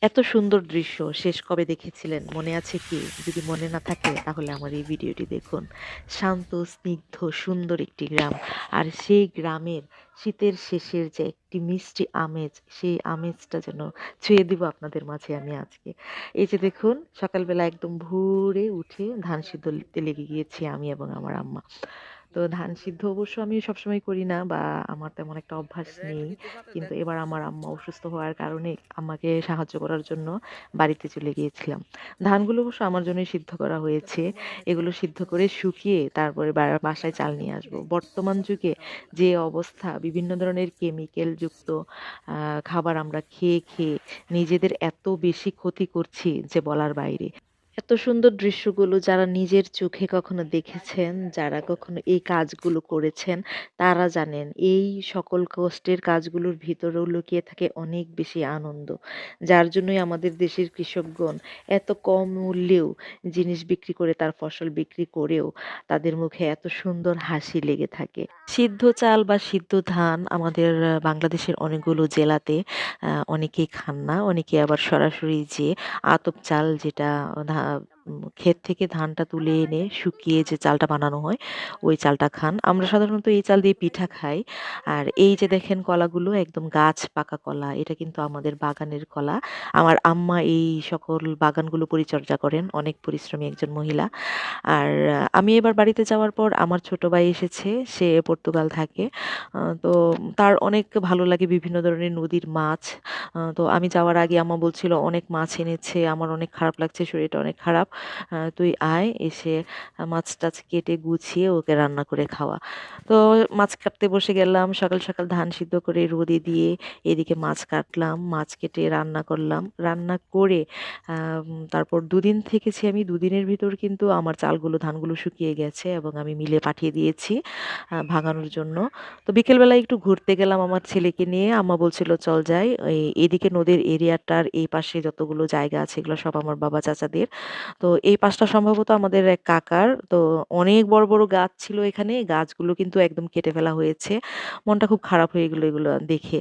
এত সুন্দর দৃশ্য শেষ কবে দেখেছিলেন মনে আছে কি? যদি মনে না থাকে তাহলে আমার এই ভিডিওটি দেখুন। শান্ত, স্নিগ্ধ, সুন্দর একটি গ্রাম। আর সেই গ্রামের শীতের শেষের যে একটি মিষ্টি আমেজ, সেই আমেজটা যেন ছুঁয়ে দিব আপনাদের মাঝে আমি আজকে। এই যে দেখুন সকালবেলা একদম ভোরে উঠে ধান সিদ্ধ দিতে লেগে গিয়েছি আমি এবং আমার আম্মা। তো ধান সিদ্ধ অবশ্য আমি সবসময় করি না বা আমার তেমন একটা অভ্যাস নেই। কিন্তু এবার আমার আম্মা অসুস্থ হওয়ার কারণে আম্মাকে সাহায্য করার জন্য বাড়িতে চলে গিয়েছিলাম। ধানগুলো অবশ্য আমার জন্যই সিদ্ধ করা হয়েছে। এগুলো সিদ্ধ করে শুকিয়ে তারপরে বাসায় চাল নিয়ে আসবো। বর্তমান যুগে যে অবস্থা বিভিন্ন ধরনের কেমিক্যাল যুক্ত খাবার আমরা খেয়ে নিজেদের এত বেশি ক্ষতি করছি যে বলার বাইরে। এত সুন্দর দৃশ্যগুলো যারা নিজের চোখে কখনো দেখেছেন, যারা কখনো এই কাজগুলো করেছেন, তারা জানেন এই সকল কষ্টের কাজগুলোর ভিতরেও লুকিয়ে থাকে অনেক বেশি আনন্দ। যার জন্যই আমাদের দেশের কৃষকগণ এত কম মূল্যেও জিনিস বিক্রি করে তার ফসল বিক্রি করেও তাদের মুখে এত সুন্দর হাসি লেগে থাকে। সিদ্ধ চাল বা সিদ্ধ ধান আমাদের বাংলাদেশের অনেকগুলো জেলাতে অনেকেই খান না। অনেকে আবার সরাসরি যে আতপ চাল যেটা ধা ক্ষেত থেকে ধানটা তুলে এনে শুকিয়ে যে চালটা বানানো হয়, ওই চালটা খান। আমরা সাধারণত এই চাল দিয়ে পিঠা খাই। আর এই যে দেখেন কলাগুলো একদম গাছ পাকা কলা। এটা কিন্তু আমাদের বাগানের কলা। আমার আম্মা এই সকল বাগানগুলো পরিচর্যা করেন। অনেক পরিশ্রমী একজন মহিলা। আর আমি এবার বাড়িতে যাওয়ার পর আমার ছোট ভাই এসেছে। সে পর্তুগাল থাকে। তো তার অনেক ভালো লাগে বিভিন্ন ধরনের নদীর মাছ। তো আমি যাওয়ার আগে আম্মা বলছিল, "অনেক মাছ এনেছে। আমার অনেক খারাপ লাগছে, শরীরটা অনেক খারাপ। তুই আয়, এসে মাছ-টাছ কেটে গুছিয়ে ওকে রান্না করে খাওয়া।" তো মাছ কাটতে বসে গেলাম। সকাল, সকাল ধান সিদ্ধ করে রোদে দিয়ে এদিকে মাছ কাটলাম। মাছ কেটে রান্না করলাম। রান্না করে তারপর দুদিন থেকেছি আমি। দুদিনের ভিতর কিন্তু আমার চালগুলো, ধানগুলো শুকিয়ে গেছে এবং আমি মিলে পাঠিয়ে দিয়েছি ভাঙানোর জন্য। তো বিকেলবেলায় একটু ঘুরতে গেলাম আমার ছেলেকে নিয়ে। আম্মা বলছিল, "চল যাই।" এদিকে নদীর এরিয়াটার এই পাশে যতগুলো জায়গা আছে এগুলো সব আমার বাবা চাচাদের। তো এই পাশটা সম্ভবত আমাদের এক কাকার। তো অনেক বড়, বড় গাছ ছিল এখানে। গাছগুলো কিন্তু একদম কেটে ফেলা হয়েছে। মনটা খুব খারাপ হয়ে গেল এগুলো দেখে।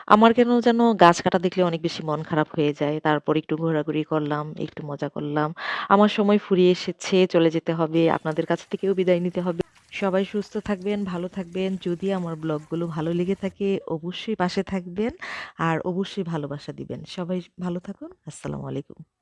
আমার কেন যেন গাছ কাটা দেখলে অনেক বেশি মন খারাপ হয়ে যায়। তারপর একটু ঘোরাঘুরি করলাম, একটু মজা করলাম। আমার সময় ফুরিয়ে এসেছে, চলে যেতে হবে। আপনাদের কাছ থেকেও বিদায় নিতে হবে। সবাই সুস্থ থাকবেন, ভালো থাকবেন। যদি আমার ব্লগগুলো ভালো লেগে থাকে অবশ্যই পাশে থাকবেন আর অবশ্যই ভালোবাসা দিবেন। সবাই ভালো থাকুন। আসসালামু আলাইকুম।